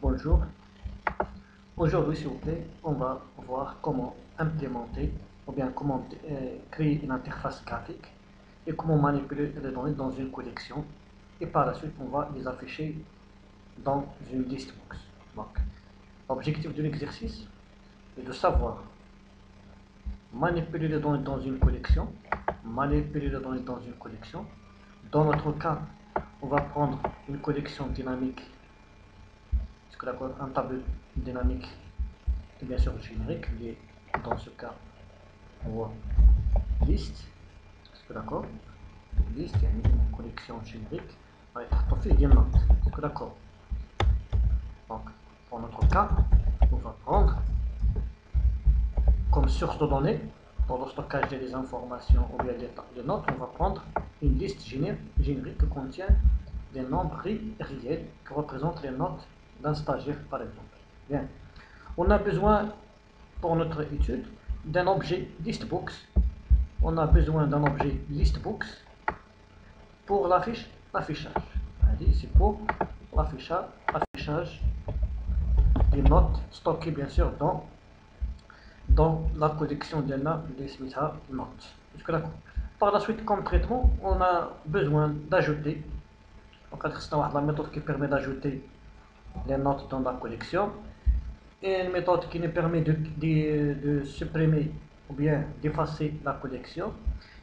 Bonjour, aujourd'hui s'il vous plaît, on va voir comment implémenter ou bien comment créer une interface graphique et comment manipuler les données dans une collection et par la suite on va les afficher dans une list box. Donc, l'objectif de l'exercice est de savoir manipuler les données dans une collection, Dans notre cas, on va prendre une collection dynamique, un tableau dynamique et bien sûr générique, dans ce cas on voit liste, d'accord, liste, il y a une collection générique avec profil des notes, d'accord. Donc pour notre cas, on va prendre comme source de données pour le stockage des informations ou bien des notes, on va prendre une liste générique qui contient des nombres réels qui représentent les notes d'un stagiaire par exemple. Bien. On a besoin pour notre étude d'un objet listbox. On a besoin d'un objet listbox pour l'affichage. C'est pour l'affichage des notes stockées bien sûr dans la collection des notes. Par la suite, comme traitement, on a besoin d'ajouter. Donc, c'est la méthode qui permet d'ajouter les notes dans la collection et une méthode qui nous permet de supprimer ou bien d'effacer la collection.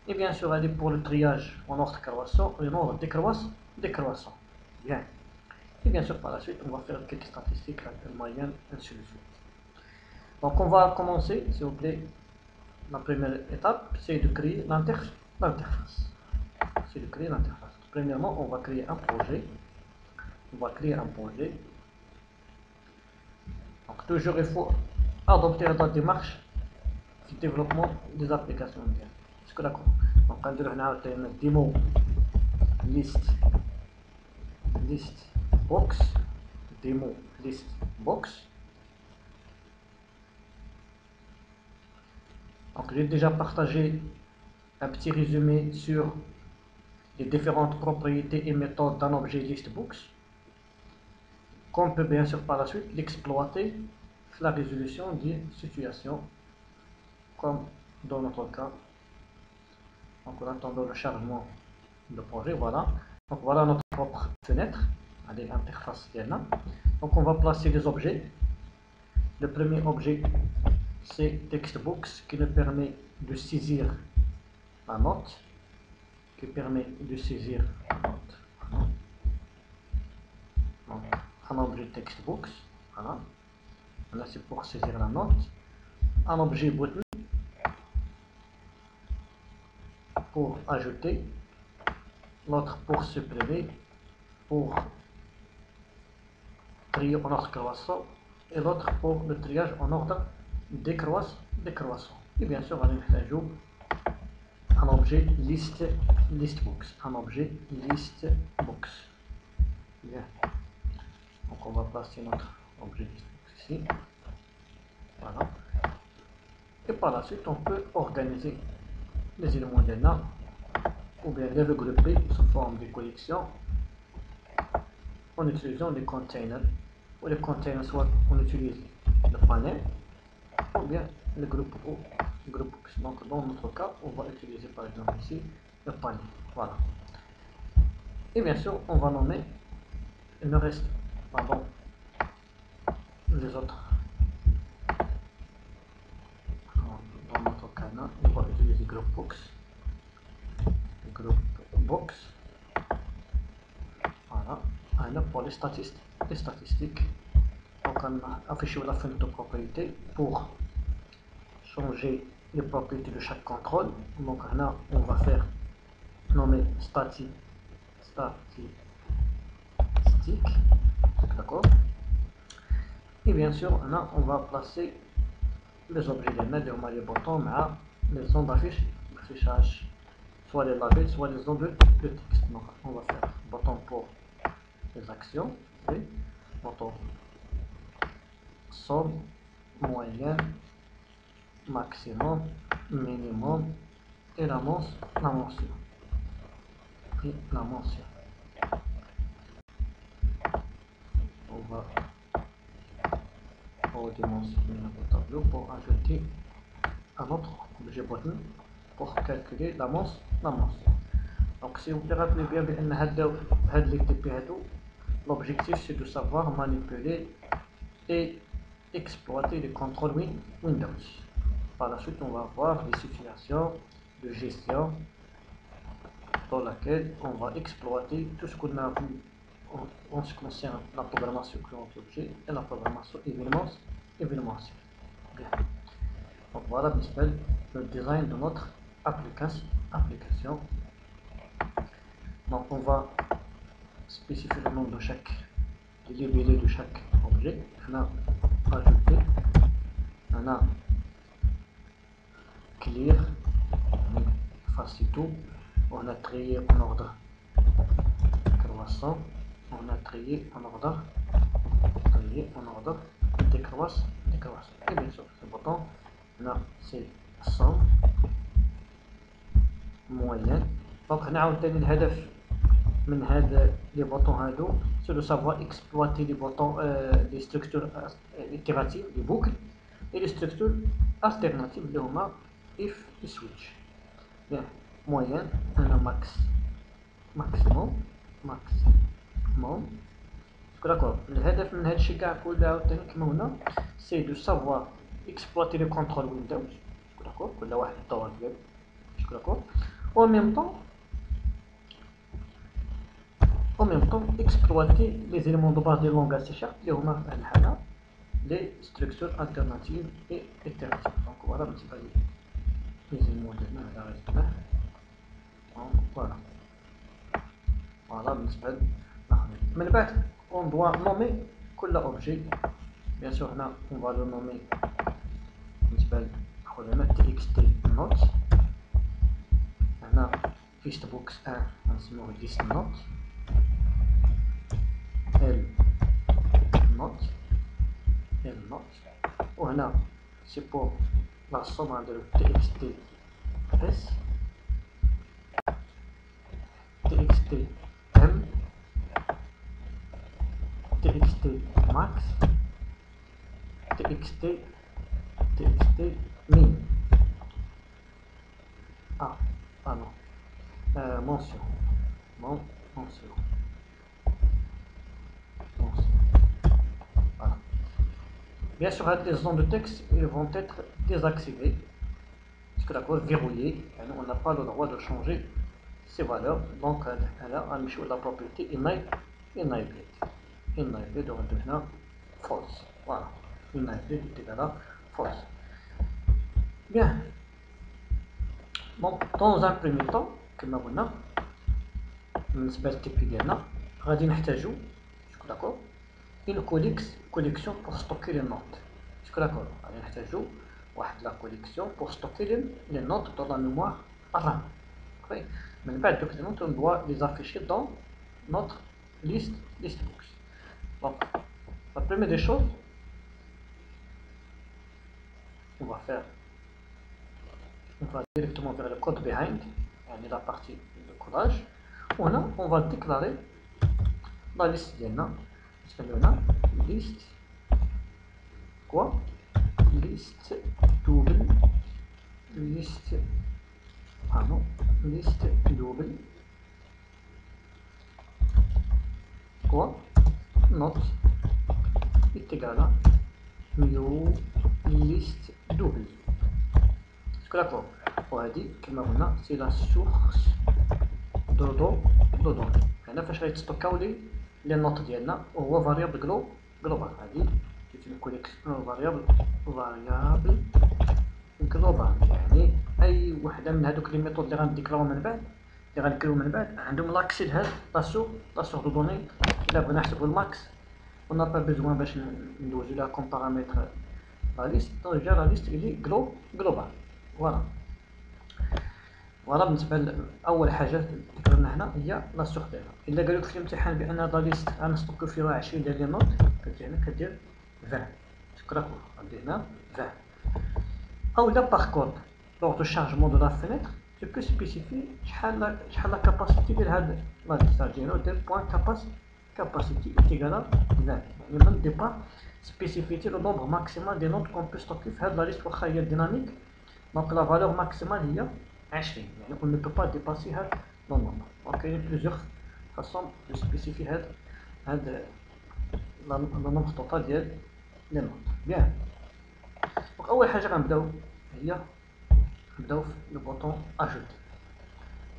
Et bien sûr, elle est pour le triage en ordre croissant, en ordre décroissant. Bien. Et bien sûr, par la suite, on va faire quelques statistiques, la moyenne, ainsi de suite. Donc, on va commencer, s'il vous plaît. La première étape, c'est de créer l'interface. Premièrement, on va créer un projet. Donc, toujours, il faut adopter la démarche du développement des applications. Est-ce que d'accord? Donc, on va faire une démo list box. Donc, j'ai déjà partagé un petit résumé sur les différentes propriétés et méthodes d'un objet listbox, qu'on peut bien sûr par la suite l'exploiter la résolution des situations, comme dans notre cas. Donc, en attendant le chargement de projet, voilà. Donc, voilà notre propre fenêtre, avec l'interface là. Donc, on va placer les objets. Le premier objet, c'est textbox qui nous permet de saisir la note. Donc, un objet textbox, voilà. Là, c'est pour saisir la note. Un objet button pour ajouter, l'autre pour supprimer, pour trier en ordre croissant, et l'autre pour le triage en ordre décroissant. Et bien sûr, on ajoute un objet listbox. Bien. Donc on va placer notre objet listbox ici. Voilà. Et par la suite, on peut organiser les éléments d'ENA ou bien les regrouper sous forme de collection en utilisant les containers. Ou les containers, soit on utilise le panel ou bien le groupe box. Donc dans notre cas, on va utiliser par exemple ici le panel. Voilà. Et bien sûr, on va nommer, il me reste, les autres. Dans notre cas, on va utiliser group box. Voilà. Alors pour les statistiques, donc on a affiché la fenêtre de propriété pour changer les propriétés de chaque contrôle. Donc là, on va faire nommer static, d'accord. Et bien sûr, là, on va placer les objets les boutons, les zones d'affichage, soit les labels, soit les zones de texte. Donc, on va faire bouton pour les actions, et bouton somme, moyenne, maximum, minimum, et la mention. On va redimensionner notre tableau pour ajouter un autre objet button pour calculer la masse. Donc si vous vous rappelez bien l'objectif c'est de savoir manipuler et exploiter les contrôles Windows. Par la suite on va voir des situations de gestion dans laquelle on va exploiter tout ce qu'on a vu en ce qui concerne la programmation client-objet et la programmation événementielle. Bien. Donc voilà le design de notre application. Donc on va spécifier le nom de chaque libellé de chaque objet. On a ajouté, on a clear, facito, on a trié en ordre croissant, on a trié en ordre décroissant. Et bien sûr, ce bouton, là c'est somme, moyenne. Donc on a obtenu le هدف من هذا les boutons هادو c'est de savoir exploiter les boutons, les structures itératives, les boucles, et les structures alternatives اللي هما if et switch. Bien, moyenne, on a maximum. D'accord. الهدف من هذا الشيء كاع كله عاوتاني كما هنا سي دو سافوار اكسبلوتي لي كونترول ويندوز. داكور، كل واحد الدور ديالو. داكور. او ميم طون اكسبلوتي لي زيليمون دو باز ديال لونغاج سي شارب اللي هما في هذه الحاله لي ستركتور التيرناتيف اي ايتيراتيف. دونك فوالا بالنسبه لي زيليمون ديالنا هذا غير فوالا بالنسبه من بعد on doit nommer كل objet. Bien sûr هنا on va le nommer بالنسبة لنا txt note. هنا list box 1 غنسميوه list note l note وهنا c'est pour la somme de txt s txt m txt max txt min mention. Voilà. Bien sûr les zones de texte ils vont être désactivées parce que d'accord, verrouillées, on n'a pas le droit de changer ces valeurs. Donc là on a la propriété enable de redevenir false. Voilà, enable est égal à false. Bien. Donc dans un premier temps كما قلنا بالنسبه للتيبي ديالنا غادي نحتاجو داكور une collection pour stocker les notes. D'accord, غادي نحتاجو واحد لا collection pour stocker les notes dans la mémoire RAM. من بعد دوك les notes on doit les afficher dans notre list box. Donc la première des choses on va directement vers le code behind, la partie de codage. On va déclarer la liste ديالنا. liste double quoi note est égal à new liste double. D'accord. وهذه كما قلنا سي لا سورس دو دوني. هنا فاش غيتستوكاو لي نوت ديالنا وهو فاريابل جلوبال. هذه سي اون كوليكسيون فاريابل جلوبال، يعني اي وحده من هذوك لي ميثود اللي غنديكلاو من بعد عندهم لاكسي لهاد لا سور دو دوني. الا بغينا نحسبوا الماكس on n'a pas besoin باش ندوزو لها كوم بارامتر لا ليست. ديجا لا ليست اللي جلوبال. فوالا بالنسبه لاول حاجه ذكرنا هنا هي لا سور ديالها. الا قالوا لك في الامتحان بان لا ليست غنستوكو فيها 20 ديال لي نوت كدير 20. شكرا غادي هنا 20. او لا باغ كود lors du chargement de la fenêtre tu peux spécifier شحال لا كاباسيتي ديال هاد لا ليست ديالو دير بوان كاباسيتي est égal à 20. يعني من الديبار spécifier le nombre maximal des notes qu'on peut stocker dans la liste dynamique. Donc la valeur maximale il y a 20. Donc on ne peut pas dépasser le nombre. Donc il y a plusieurs façons de spécifier le nombre total des notes. Bien. Donc أول حاجة غنبداو هي نبداو le bouton ajouter.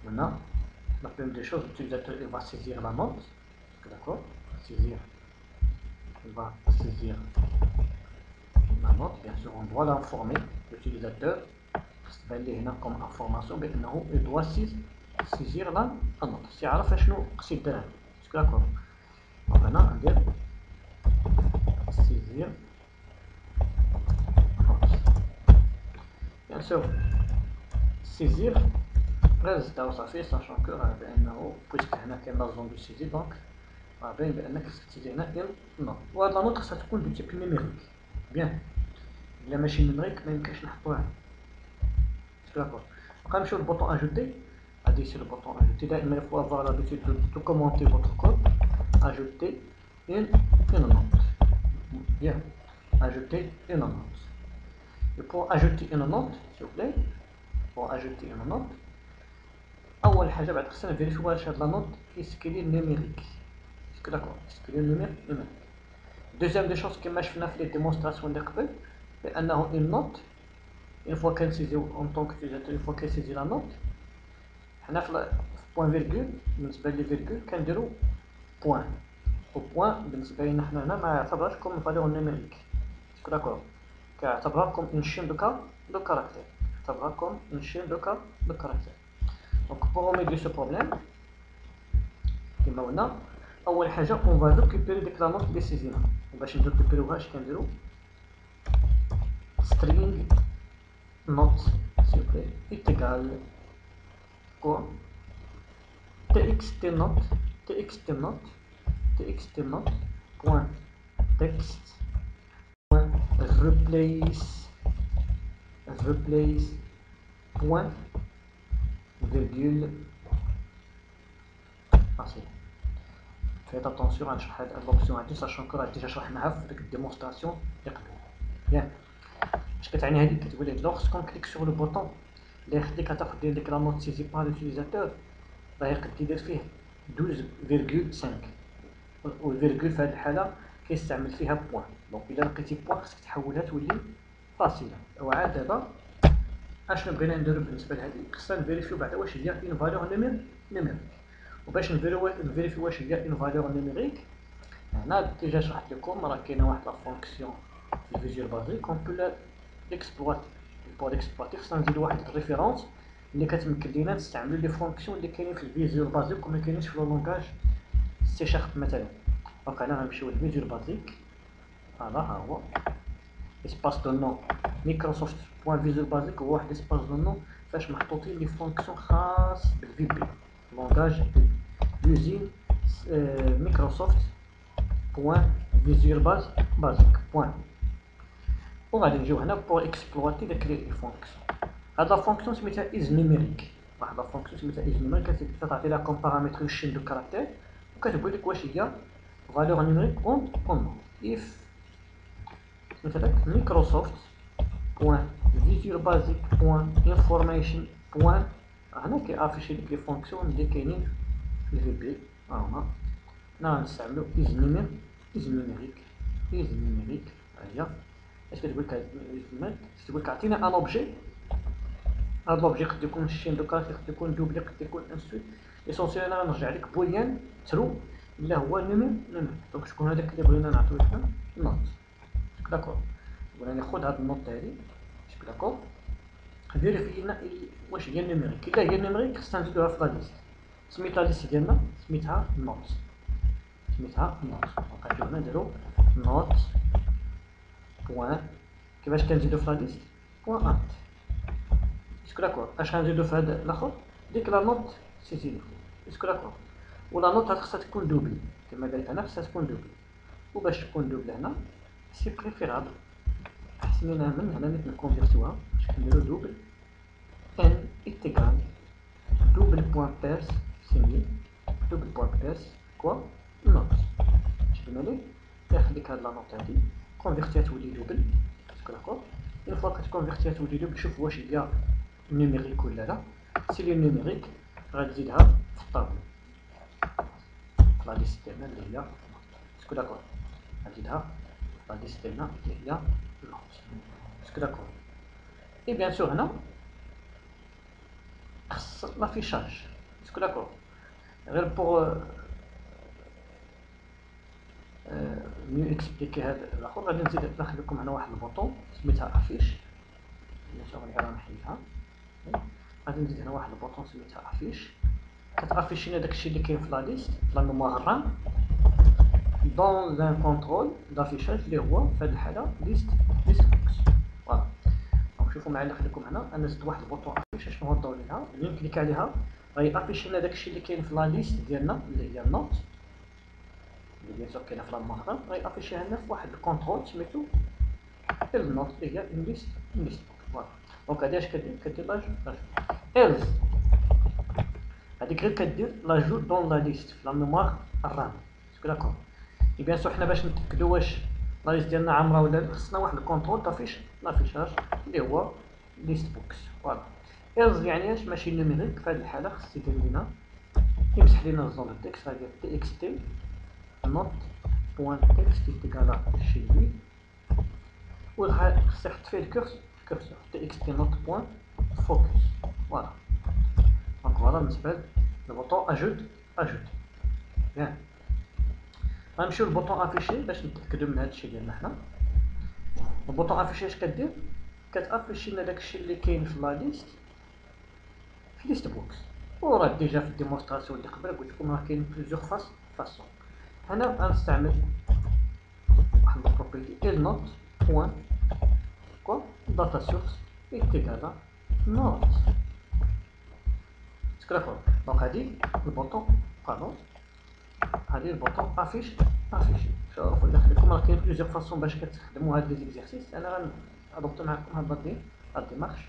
Maintenant, la première des choses, l'utilisateur va saisir la note. D'accord? Saisir. Il va saisir la note. Bien sûr, on doit l'informer l'utilisateur. Comme information, il doit saisir la note. Si عرف شنو قصد دير. D'accord? Maintenant, on dit saisir note. Bien sûr, saisir. غير صافي sachant que بأنه puisque هنا كاين لا زون دو سيزي دونك باين بأنك تسيزي هنا نوت. وهاد لا نوت خصها تكون دو تيب نيميريك. بيان إلا ماشي نيميريك ميمكنش نحطوها. داكور نبقى نمشيو للبوطون اجوتي. غادي يصير البوطون اجوتي دائما il faut avoir l'habitude de commenter votre code. Ajouter une note. Bien, ajouter une note. Et pour ajouter une note, s'il vous plaît, pour ajouter une note, أول حاجة بعد خصنا نفيريفيو واش هاد لا نوت اسكيلي نيميريك. اسكو داكور اسكيلي نيميريك. دوزيام دي شوز كيما شفنا في لي ديمونستراسيون اللي قبل بأنه اون نوت une fois qu'elle saisit en tant qu'utilisateur, une fois qu'elle saisit la note, حنا في point virgule بالنسبة لي virgule كنديرو point. و point بالنسبة لينا حنا هنا ما يعتبرش كوم فالور نيميريك. اسكو داكور كيعتبرها كوم اون شين دو كاركتير. يعتبرها كوم اون شين دو كاركتير. Donc pour remédier ce problème, كما قلنا أول حاجة on va récupérer ديك لا نوت اللي سيزينا. وباش نريكوبيروها اش كنديرو string note s'il vous plaît est égal quoi txt note point text point replace point virgule. Facile. Faites attention à l'option هادي sachant que راه ديجا شرحناها في ديك الديمونستراسيون اللي قبل. ياك اش كتعني هادي؟ كتقول لك لوغسكون كليك سور لو بوطون اللي يخليك تاخد ديك لا نوت سيزي بار لوتيليزاتور راه يقدر يدير فيه 12.5 والفيرغول في هاد الحاله كيستعمل فيها بوان. دونك الا لقيتي بوان خصك تحولها تولي فاصله. وعاد دابا اشنو بغينا نديرو بالنسبه لهادي؟ خصنا نفيريفيو بعدا واش هي اون فالور نيميريك. وباش نفيريفيو واش هي اون فالور نيميريك هنا ديجا شرحت لكم راه كاينه واحد لا فونكسيون في الفيزيوال بازيك اون بو ليكسبلواتي. بور ليكسبلواتي خصنا نزيدو واحد الريفيرونس اللي كتمكن لينا نستعملو لي فونكسيون اللي كاينين في الفيزيوال بازيك وما كاينينش في لو لونغاج سي شارب مثلا. دونك هنا غنمشيو للفيزيوال بازيك. فوالا ها هو اسباس دو نو مايكروسوفت بوان فيزيوال بازيك هو واحد اسباس دو نو فاش محطوطين لي فونكسيون خاص بالفي بي لونغاج لوزين مايكروسوفت بوان فيزيوال بازيك بوان. وغادي نجيو هنا بور اكسبلواتي داك لي فونكسيون. هاد لا فونكسيون سميتها از نيميريك. واحد لا فونكسيون سميتها از نيميريك كتعطي لها كوم بارامتر اون شين دو كاركتير وكتقول لك واش هي فالور نيميريك اون نو. اف مثلا مايكروسوفت بوان فيزيوال بازيك بوان انفورميشن بوان هنا كيافيشي لك لي فونكسيون اللي كاينين في الفي بي. ها هما هنا غنستعملو از نيميريك هي اش كتقول لك؟ كتقول لك عطينا ان اوبجي. هاد لوبجي قد يكون شين دو كاركتير قد يكون دوبلي قد يكون انسويت. ليسونسيال انا غنرجع لك بويان ترو الا هو نيميريك. دونك شكون هذاك اللي بغينا نعطيو حنا نوت. داكور بغينا ناخد هاد النوت هادي. داكور فيريفي لنا واش هي نيميريك. الا هي نيميريك خصنا نزيدوها في لا ليست. سميت لا ليست ديالنا سميتها نوت. دونك غنجيو هنا نديرو نوت بوان كيفاش كنزيدو في لا ليست بوان انت. اسكو داكور اش غنزيدو في هذا الاخر ديك لا نوت سيزيدو. اسكو داكور ولا نوت خصها تكون دوبل كما قالت انا خصها تكون دوبل. وباش تكون دوبل هنا سي بريفيرابل احسن لنا من هنا نكونفيرتوها. باش كنديرو دوبل ان ايتيغال دوبل بوان بيرس سيمي دوبل بوان بيرس كوا نوت. شفنا لي يخليك هاد لا نوت هادي كونفيرتيها تولي دوبل داكور. اون فوا كتكونفيرتيها تولي دوبل شوف واش هي نيميريك ولا لا. سي لي نيميريك غتزيدها في الطابلو لا ليست ديالنا اللي هي داكور، غتزيدها في لا ليست ديالنا اللي هي نوت داكور. اي بيان سور هنا خص لافيشاج داكور. غير بوغ ميو اكسبليكي هاد الاخر غادي نزيد ندخل لكم هنا واحد البوطون سميتها افيش. غادي نحيدها. غادي نزيد هنا واحد البوطون سميتها افيش، كتافيشي لنا داكشي اللي كاين في لا ليست في لا ميموار رام دون ان كونترول دافيشاج اللي هو في هاد الحاله ليست بوكس. فوالا دونك شوفوا معلق لكم هنا انا زدت واحد البوطون افيش. شنو هو الدور ديالها؟ ملي نكليك عليها غيافيشي لنا داكشي اللي كاين في لا ليست ديالنا اللي هي النوت اللي بيان سور كاينه في لا ميموار رام، غيافيشيها لنا في واحد الكونترول سميتو النوت اللي هي ليست بوكس. فوالا دونك هادي اش كدير لاجو ايلز هذيك غير كدير لاجو دون لا ليست في لا ميموار الرام داكور. اي بيان سور حنا باش نتاكدوا واش لا ليست ديالنا عامره ولا لا خصنا واحد الكونترول لافيشاج اللي هو ليست بوكس. فوالا ايلز يعني اش ماشي نيميريك. في هذه الحاله خص يدير لينا يمسح لينا الزون التكست غادي تي اكس تي نوت بوان تكست يتيكالا شي بي وخص يحط فيه الكورسور تي اكس تي نوت بوان فوكس. فوالا دونك فوالا بالنسبه للبوطون اجوت ياك. غنمشيو للبوطون افيشي باش نتاكدوا من هادشي ديالنا حنا. البوطون افيشي اش كدير؟ كتافيشي لنا داكشي اللي كاين في لا ليست في ليست بوكس. وراه ديجا في الديمونستراسيون اللي قبل قلت لكم راه كاين بليزيور فاسون. هنا غنستعمل واحد البروبرتي ال نوت بوان كوا داتا سورس ايكالا نوت داكور. دونك هادي البوطون هادي البوطون افيشي. شوفوا اللي خليكم راه كاين بليزيور فاسون باش كتخدموا هاد لي زيكزارسيس. انا غنضبط معكم هاد الديمارش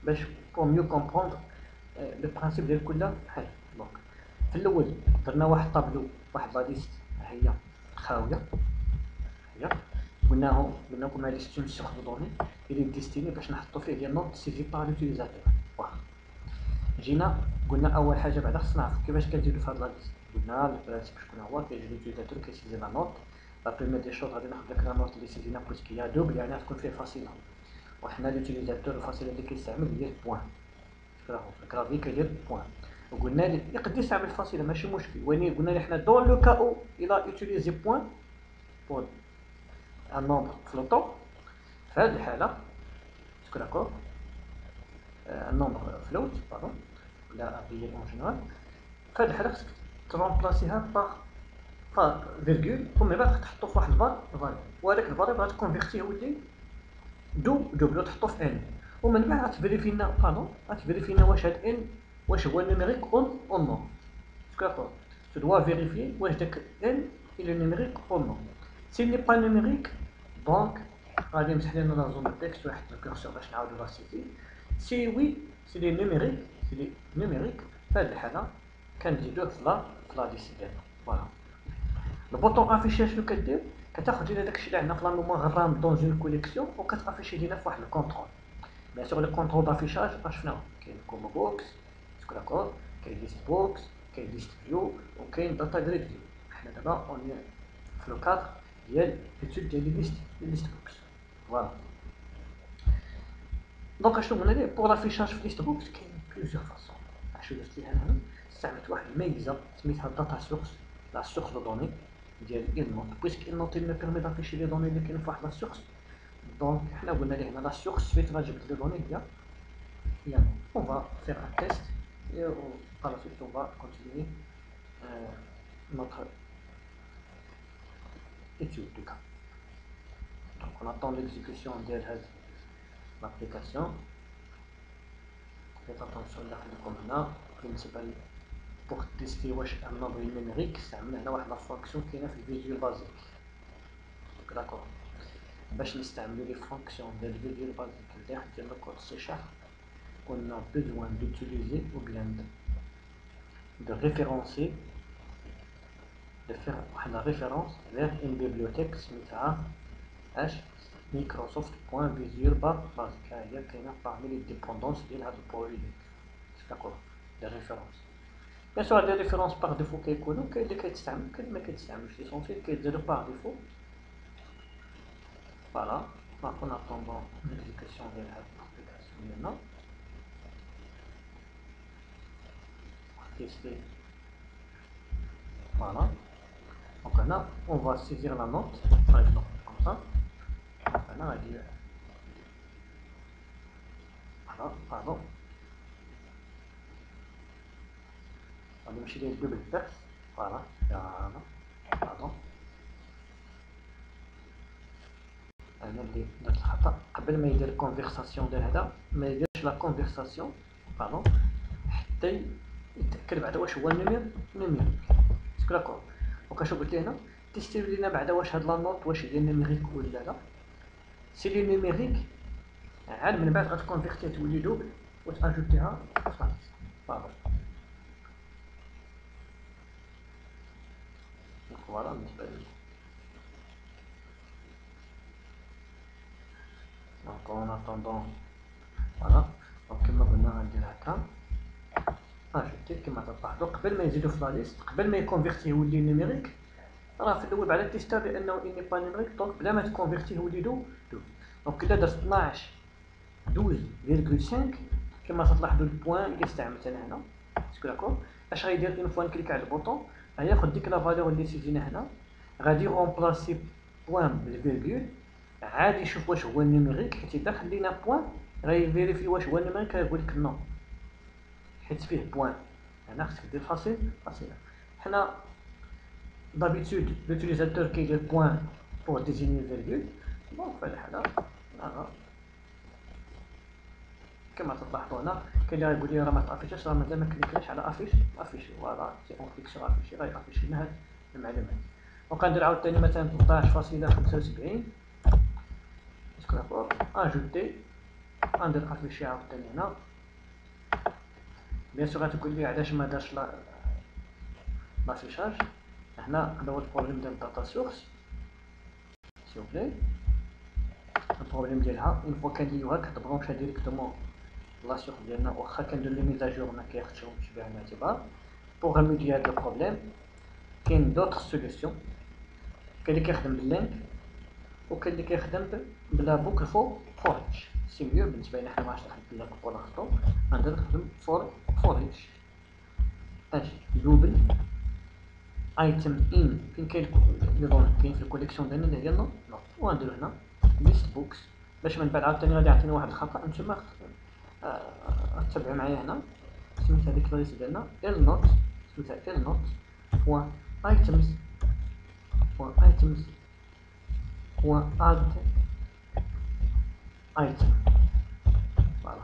باش بور ميو كومبروندر لو برانسيب ديال كل حاجه. دونك في الاول درنا واحد طابلو واحد لا ليست هي خاويه قلنا لكم هذه سيت اون سورس دو دوني اللي ديستيني باش نحطو فيه لي نوت سيفي بار لوتيليزاتور. جينا قلنا اول حاجه بعدا خصنا نعرفو كيفاش كنديرو في هاد لا ليست. قلنا البرانسيب شكون هو؟ كيجي لوتيليزاتور كيسيزي لا نوت. لا بريمير دي شوط غادي ناخد داك لا نوت اللي سيزينا بويسك هي دوبل يعني غتكون فيه فاصله، وحنا لوتيليزاتور الفاصله اللي كيستعمل هي البوان. الكرافي كيدير بوان. وقلنا لي يقدر يستعمل الفاصله ماشي مشكل، ولكن قلنا لي حنا دون لو كاو الى يوتيليزي بوان بور ان نومبر فلوتون. في هذه الحاله داكور النومبر فلوت ولا ريال اون جينيرال. في هذه الحاله خصك ترومبلاسيها باغ فيرغول ومن بعد تحطو في واحد الفاليو وهذاك الفاليو غتكونفيرتيه يولي دوبل تحطو في ان ومن بعد غتفيريفي لنا واش هاد ان واش هو نيميريك اون نو داكور. tu dois vérifier واش داك ان il est numérique ou non. s'il n'est pas numérique donc غادي نمسح لنا لا زون تكست ويحط الكورسور باش نعاودو لا سيتي. سي وي سي لي نيميريك في هاد الحاله كنزيدوه في لا ليست ديالنا. فوالا البوطون افيشي شنو كدير؟ كتاخد لينا داكشي اللي عندنا في لا ميموار رام دون اون كوليكسيون وكتافيشي لينا في واحد الكونترول. بيان سور لو كونترول دافيشاج شفناو كاين كومبو بوكس داكور، كاين ليست بوكس، كاين ليست فيو وكاين داتا جريد فيو. حنا دابا اوني في لو كادر ديال ليتود ديال ليست بوكس. فوالا دونك اشنو قلنا ليه بور لافيشاج في ليست بوكس كاين بليزيور فاسون. اشنو درت ليها هنا؟ استعملت واحد الميزه سميتها داتا سورس لا سورس دو دوني ديال il note puisque il note il me permet d'afficher les données اللي كاينين في واحد لا سورس. دونك حنا قلنا ليه هنا لا سورس فين غتجبد لي دوني هي on va faire un test et par la suite on va continuer notre étude du cas. Donc on attend l'exécution de l'application. Faites attention à la principal pour tester واش un nombre numérique استعملنا هنا واحد لا فونكسيون كاينه في الفيزيوال بازيك. داكور باش نستعملو لي فونكسيون ديال الفيزيوال بازيك اللي حتى ديال الكود سي شارب on a besoin d'utiliser ou bien de référencer de faire la référence vers une bibliothèque سميتها اش مايكروسوفت بوان فيزيور بازيك. ها هي كاينه باغمي لي ديبوندونس ديال هاد البروجي داكور دي ريفيرونس. بيان سور هاد لي ريفيرونس باغ ديفو كيكونو كاين اللي كيتستعمل كاين اللي مكيتستعملش، ليسونسيال كيتزادو باغ ديفو. فوالا اون اتوندون ليكزيكسيون ديال هاد الابليكاسيون ديالنا تيستي. فوالا دونك هنا اون فا سيزير لا نوت باغ اكزومبل كوم سا. هنا غادي فوالا باردون غادي نمشي ليه دوبل تاكس. فوالا يلا باردون انا اللي درت الخطا قبل ما يدير كونفرساسيون ديال هذا ما يديرش لا كونفرساسيون باردون حتى يتاكد بعدا واش هو نيميريك اسكو داكور. دونك اش قلت هنا تيستيو لينا بعدا واش هاد لا نوت واش هي نيميريك ولا لا. سي لي نيميريك عاد من بعد غتكونفيرتيها تولي دوبل وتاجوتيها في لا ليست. باردون فوالا بالنسبه لي. دونك اون اتوندون فوالا دونك كيما قلنا غندير هكا اجوتي كيما تلاحظوا قبل ما يزيدو في لا ليست قبل ما يكونفيرتيه يولي نيميريك راه في الاول بعد التيستر لانه اني با نيميريك دونك بلا ما تكونفيرتيه يولي دو. دونك الا درت 12 12.5 كما تلاحظوا البوان اللي استعملت انا هنا اسكو داكور. اش غيدير اون فوا نكليك على البوطون غياخد ديك لا فالور اللي سيتينا هنا غادي رومبلاسي بوان بالفيرغول عاد يشوف واش هو النيميريك حيت اذا خلينا بوان غيفيريفي واش هو النيميريك غيقول لك نو حيت فيه بوان. هنا خصك دير فاصله. حنا دابيتود لوتيليزاتور كيدير بوان بور ديزيني فيرغول. دونك في هاد الحاله كما تلاحظوا هنا كاين اللي غيقول لي راه ما تافيشاش راه مازال ما كليكاش على افيش. فوالا سي اون كليك سور افيشي غيافيشي لنا هاد المعلومات. دونك غندير عاوتاني مثلا 13.75 اسكو داكور اجوتي غندير افيشي عاوتاني هنا. بيان سور غتقول لي علاش ما دارش لافيشاج. هنا هذا هو البروبليم ديال الداتا سورس سيو بلي. البروبليم ديالها اون فوا كنديروها كتبرونشا ديريكتومون لا سورس ديالنا واخا كندير لي ميزاجور ما كياخدشهمش بعين الاعتبار. بوغ ريميدي هاد البروبليم كاين دوطخ سوليسيون. كاين اللي كيخدم باللينك وكاين اللي كيخدم بلا بوكل فوريتش. سي ميو بالنسبه لنا حنا ما عرفتش نخدم باللينك ولا نخدم غندير نخدم فوريتش. اجي دوبل ايتم ان فين كاين نظام كاين في الكوليكسيون ديالنا اللي هي نوت وغنديرو هنا ليست بوكس باش من بعد عاوتاني غادي يعطيني واحد الخطا نتوما تتبعوا معايا. هنا سميت هذيك ليست ديالنا ال نوت سميتها ال نوت بوان ايتمز بوان اد ايتم. فوالا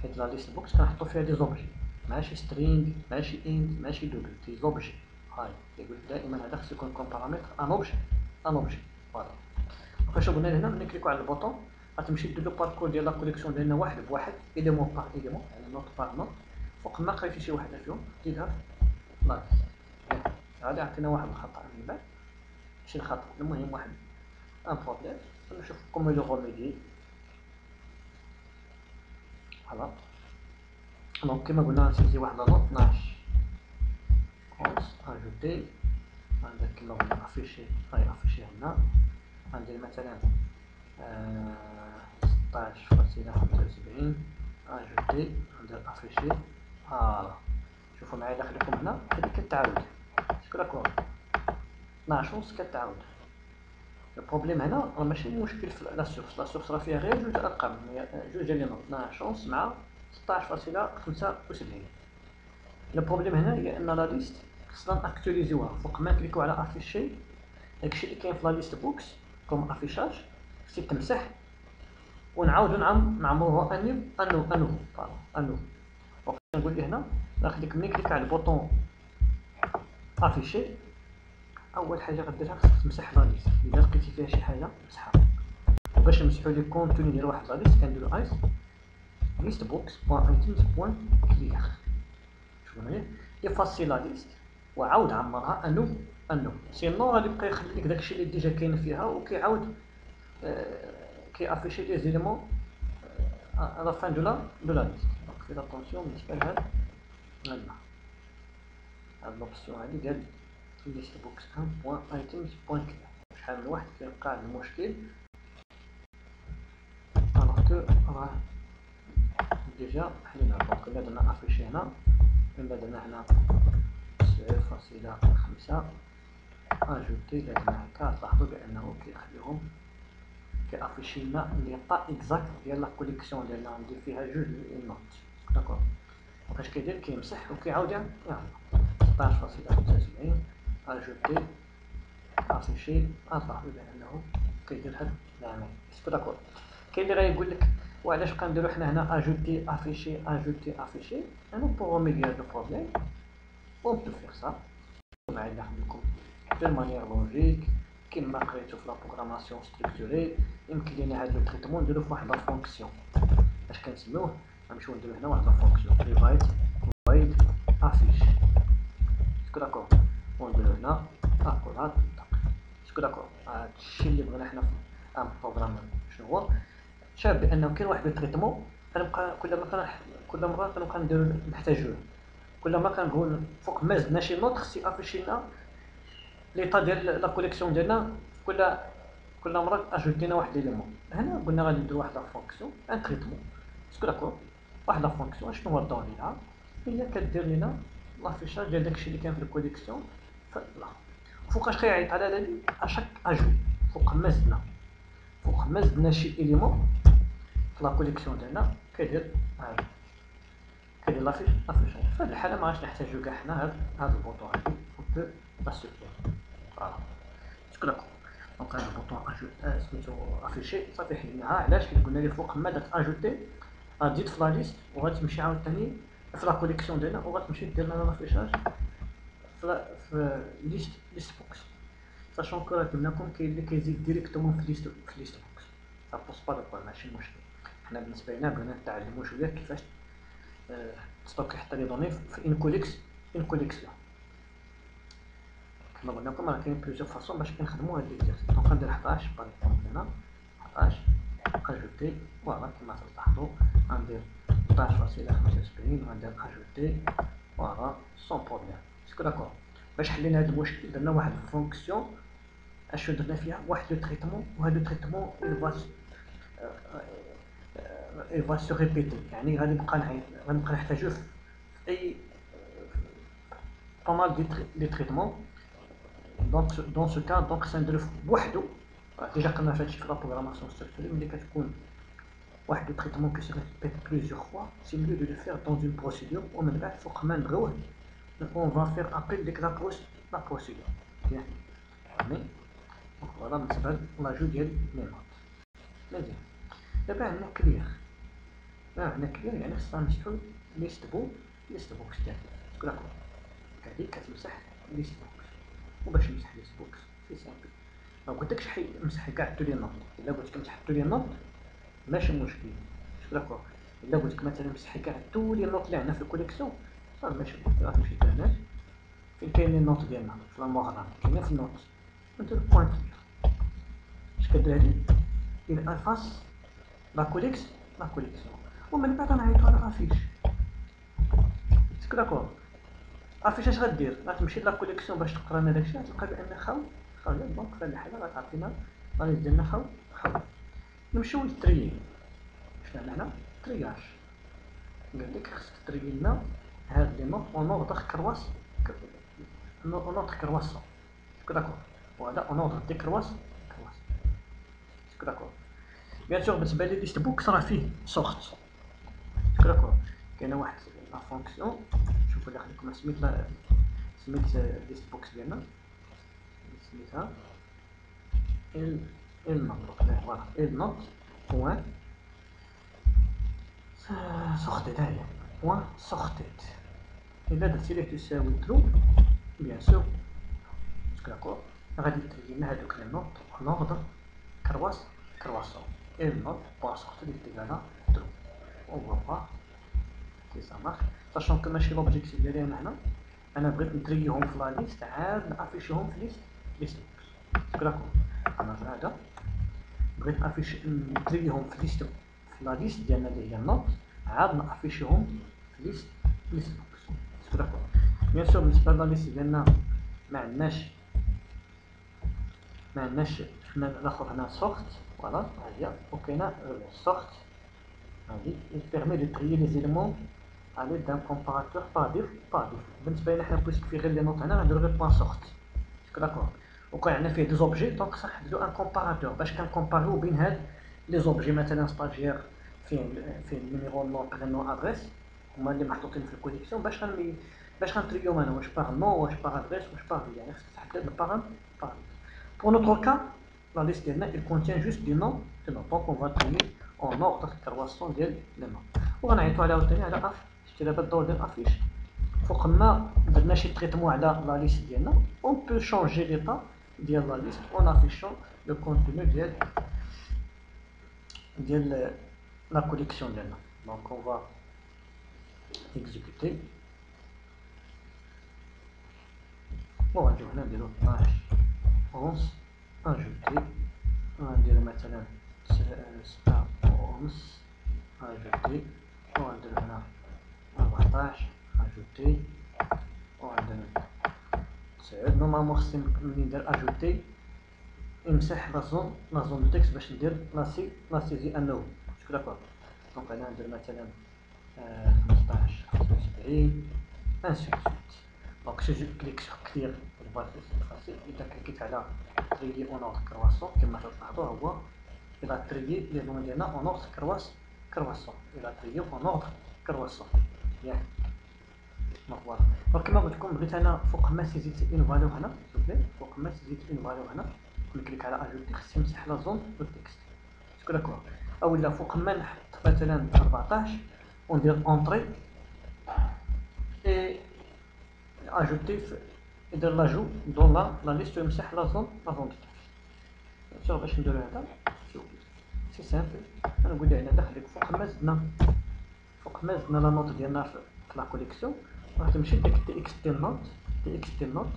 حيت لا ليست بوكس كنحطو فيها دي زوبجي ماشي سترينغ ماشي انت ماشي دوبل دي زوبجي. هاي كيقول دائما هذا خصو يكون كوم بارامتر ان اوبجي. فوالا فاش قلنا هنا ملي كليكو على البوطون غتمشي دير لو باركور ديال لا كوليكسيون ديالنا واحد بواحد ايليمون بار ايليمون يعني نوت بار نوت. فوق ما قريتي شي وحده فيهم ديرها في لا ليست. غادي يعطينا واحد الخطا من بعد ماشي الخطا المهم واحد ان بروبليم نشوف كومون لو ريميدي. فوالا دونك كيما قلنا نسيتي واحد لا نوت 12 كونس اجوتي عندك كيما قلنا افيشي افيشي هنا غندير مثلا 16.75 اجوتي ندير افيشي. شوفوا معايا داخل لكم هنا هذه كتعاود اسكو داكور 12 كتعاود. البروبليم هنا راه ماشي مشكل في لا سورس راه فيها غير جوج ارقام جوج ديال لي نوت 12 مع 16.75. البروبليم هنا هي ان لا ليست خصنا ناكتواليزيوها فوق ما نكليكو على افيشي داكشي اللي كاين في لا ليست بوكس كوم افيشاج خصك تمسح ونعاودو نعمروها انو. نقول لي هنا ناخدك ملي كليك على البوطون افيشي اول حاجه غديرها خصك تمسح لا ليست. الا لقيتي فيها شي حاجه مسحها. وباش نمسحو لي كونتوني ديال واحد لا ليست كنديرو ايس ليست بوكس بوان ايتمز بوان كلير. شوفوا معايا يفاسي لا ليست وعاود عمرها انو سينو غادي يبقى يخلي لك داكشي اللي ديجا كاين فيها وكيعاود qui affiche les éléments à la fin de la liste. Donc faites attention بالنسبة لهاد l'option هادي ديال list box 1.items.clear. شحال من واحد كيلقى هاد المشكل alors que راه ديجا حلينا. دونك إلا درنا افيشي هنا، إلا درنا هنا 0.5 اجوتي، إلا درنا هكا تلاحظوا بأنه كيخليهم كيافيشي لنا لي طا اكزاكت ديال لا كوليكسيون ديالنا ندير فيها جوج نوت. داكور، فاش كيدير كيمسح وكيعاود يعمل 16.75 اجوتي افيشي. تلاحظوا بأنه كيدير هاد العمل. داكور، كاين اللي غايقول لك وعلاش بقى نديرو حنا هنا اجوتي افيشي اجوتي افيشي. انا بوغ ريميدير لو بروبليم اون بو فير سا مع اللي عندكم دو مانيير لوجيك كيما قريتو في لا بروغراماسيون ستركتوري. يمكن لينا هاد لو تريتمون نديرو في واحد لا فونكسيون اش كنسميوه. غنمشيو نديرو هنا واحد لا فونكسيون ريفايت وايد افيش. داكور، ونديرو هنا اكورات داكور. هادشي اللي بغينا حنا في ان بروغرام. شنو هو؟ شاف بانه كاين واحد التريتمون كنبقى كل مره كنبقى نديرو نحتاجوه. كل ما كنقول فوق ما زدنا شي نوت خصي افيشي لنا ليطا ديال لا كوليكسيون ديالنا. كل مره اجوتينا واحد ليليمون. هنا قلنا غادي نديرو واحد لا فونكسيون ان تريتمون. داكور، واحد لا فونكسيون شنو هو الدور ديالها؟ هي كدير لنا لافيشاج ديال داكشي اللي كاين في الكوليكسيون. فلا فوقاش كيعيط على هادي اشاك اجو فوق ما زدنا شي اليمون في لا كوليكسيون ديالنا كيدير لافيشاج. في هاد الحاله ما غاش نحتاجو كاع حنا هاد البوطون هادي بو لا سوبلي. فوالا داكور. دونك هاد البوطون اجوت سميتو افيشي صافي حليناها. علاش؟ حيت قلنا لي فوق ما درت اجوتي غتزيد في لا ليست وغتمشي عاوتاني في لا كوليكسيون ديالنا وغتمشي دير لنا لافيشاج في ليست بوكس. ساشون كو راه قلنا لكم كاين اللي كيزيد ديريكتومون في ليست بوكس. سا بوس با دو بروبليم، ماشي مشكل. حنا بالنسبه لنا بغينا نتعلمو شويه كيفاش تستوكي حتى لي دوني في ان كوليكسيون. كما قلنا لكم راه كاين بليزيور فاصون باش كنخدمو هاد ليكزارسيس. دونك غندير 11 باغ اكزومبل هنا 11 اجوتي. فوالا كما تلاحظوا غندير 11.75 غندير اجوتي. فوالا سون بروبليم. داكور، باش حلينا هاد المشكل درنا واحد الفونكسيون اشنو درنا فيها واحد لو تريتمون. وهاد لو تريتمون il va se répéter. يعني غادي نبقى نحتاجوه في اي pas mal de traitements. Donc dans ce cas donc سنديرو بوحدو. ديجا قلنا في هادشي في لا بروغراماسيون ستركتوري ملي كتكون واحد لو تريتمون كي سي ريبيت بليزيور فوا سي ميو دو لو فير دون اون بروسيدور ومن بعد فوق ما نبغيوه on va faire appel ديك لا بروسيدور. بيان فهمتي؟ دونك فوالا بالنسبه لاجو ديال لي نوت. مزيان. دابا عندنا كلير. يعني خصنا نمسحو ليست بوكس ديالنا. داكور، هادي كتمسح ليست بوكس. وباش نمسح ليست بوكس سي سامبل. ما قلتلكش مسح كاع تو لي نوت. الا قلتلك مسح تو لي نوت ماشي مشكل. داكور، الا قلتلك مثلا مسح كاع تو لي نوت اللي عندنا في الكوليكسيون صافي ماشي مشكل. غتمشي هنا فين كاين لي نوت ديالنا في المغرب كاينين في النوت ندير بوينت. اش كدير هادي؟ il efface la collection ومن بعد نعيطو على افيش. داكور، افيش اش غدير؟ غتمشي لا كوليكسيون باش تقرا لنا داكشي غتلقى بان خاو دونك في هاد الحاله غتعطينا لا ليست ديالنا خاو. نمشيو للتريي. شنو عندنا هنا؟ ترياج. قال لك خصك تري لنا هاد لي نوت اون اوردر كرواس اون اوردر كرواسون. داكور، وهذا اون اوردر ديكرواس. داكور، بيان سور بالنسبه لي ليست بوكس راه فيه سورت. داكور، كاينه واحد لا فونكسيون شوفوا اللي خليكم سميت ليست بوكس ديالنا سميتها ال نوت. فوالا ال نوت بوين سورتيت. هاهي بوين سورتيت. الا درتي ليه تساوي ترو بيان سور داكور غادي تري لنا هادوك لي نوت اون اوردر كرواسون. ال نوت بوين سورتيت ديالها ترو. on va voir si ça marche sachant que ماشي لوبجيكتيف ديالي انا هنا انا بغيت نتريهم في لا ليست عاد نافيشيهم في ليست بوكس. داكور، انا هذا بغيت نافيش نتريهم في ليست في لا ليست ديالنا اللي هي النوت، عاد نافيشيهم في ليست بوكس. داكوغ. بيان سور بالنسبه لا ليست ديالنا ما عندناش حنا ناخذ هنا سورت، فوالا ها هي، وكاينه سورت هادي بيرمي دو تريي لي زيليمون à l'aide d'un comparateur par défaut. بالنسبه لنا حنا بويسك فيه غير لي نوت هنا غنديرو غير بوان سورت. داكوغ. وكان عندنا فيه دي زوبجي، دونك صح نديرو ان كومباراتور باش كنكومباريو بين هاد لي زوبجي. مثلا ستاجير فيه النيميرو نو برينو ادريس هما اللي محطوطين في الكوليكسيون، باش غنتريوم انا واش باغ نو واش باغ ادريس واش باغ فيلا، يعني خصك تحدد البارام. Pour notre cas, la liste elle contient juste des noms, donc on va trier en ordre croissant ديال les noms. وغنعيطوا على عاوتاني على اف شتي دابا الدور ديال افيش. فوق ما درنا شي تريتمون على لا ليست ديالنا، on peut changer l'état ديال لا ليست en affichant le contenu ديال la collection ديالنا. Donc on va exécuter. وغنجيو هنا نديرو 12 11 ajouter. وغنديرو مثلا 6 ونص ajouter. وغنديرو هنا 14 ajouter. وغنديرو 9. نورمالمون خصني ملي ندير اجوتي يمسح لا زون دو تكست باش ندير لا سيزي انو. داكوغ. دونك انا ندير مثلا 15 75 انسي دو سويت. دونك سي جو كليك سور كلير فاسيل. اذا كليكيت على تريي اون اوردر كرواسون كما تلاحظوا هو الى تريي لي نون ديالنا اون اوردر كرواسون الى تريي اون اوردر كرواسون. ياك فوالا. دونك كما قلت لكم بغيت انا فوق ما سيزيت اون فاليو هنا، فوق ما سيزيت اون فاليو هنا نكليك على اجوتي خصني نمسح لا زون دو تكست. داكوغ. اولا فوق ما نحط مثلا 14 وندير اونطري اي اجوتي ندير لاجو دون لا ليست ويمسح لا زون دو تكست. باش نديرو هذا سي سامبل. نقول ليه هنا داخل فوق ما زدنا لا نوت ديالنا في لا كوليكسيون راح تمشي ديك تي اكس تي نوت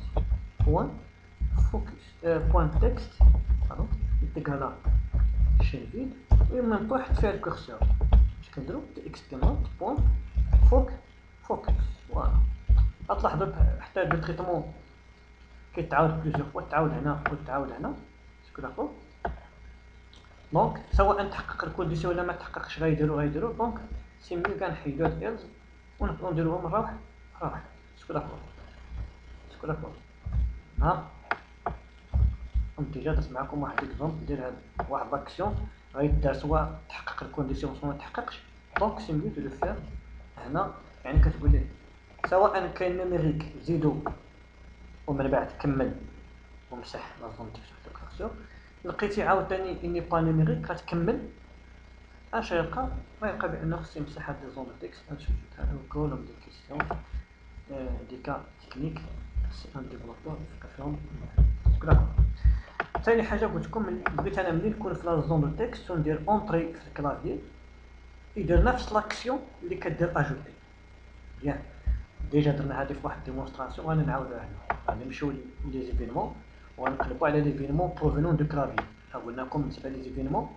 بوان فوكس بوان تكست الو يتقال شين فيد ومن طو حط فيها الكورسور. اش كنديرو تي اكس تي نوت بوان فوكس. فوالا. غتلاحظوا حتى هاد التريتمون كيتعاود بليزيور فوا، تعاود هنا وتعاود هنا. داكوغ. دونك سواء تحقق الكونديسيون ولا ما تحققش غيديرو. دونك سي ميو كنحيدو هاد ايلز ونبقاو نديروها مره واحده. داكوغ. ها انتجا درت معكم واحد اكزومبل ديال هاد واحد لاكسيون غيدار سواء تحقق الكونديسيون سواء ما تحققش. دونك سي ميو دو لو فير هنا، يعني كتقول ليه سواء كاين نيميريك زيدو ومن بعد كمل ومسح لا زون تكست حتى الكورسور. لقيتي عاوتاني اني با نيميريك غتكمل اش غيبقى؟ غيبقى بانه خصني نمسح هاد لي زون دو تكست. نشوف هذا كولوم ديال كيسيون دي كا تكنيك سي ان ديفلوبور فيهم. داكوغ. ثاني حاجه قلت لكم بغيت انا ملي نكون في لا زون دو تكست وندير اونطري في الكلافيي يدير نفس لاكسيون اللي كدير اجوتي. بيان ديجا درنا هذه في واحد ديمونستراسيون غادي نعاودوها هنا. غادي نمشيو لي زيفينمون وغنقلبوا على لي زيفينمون بروفينون دو كلافيي. قلنا لكم بالنسبه لي زيفينمون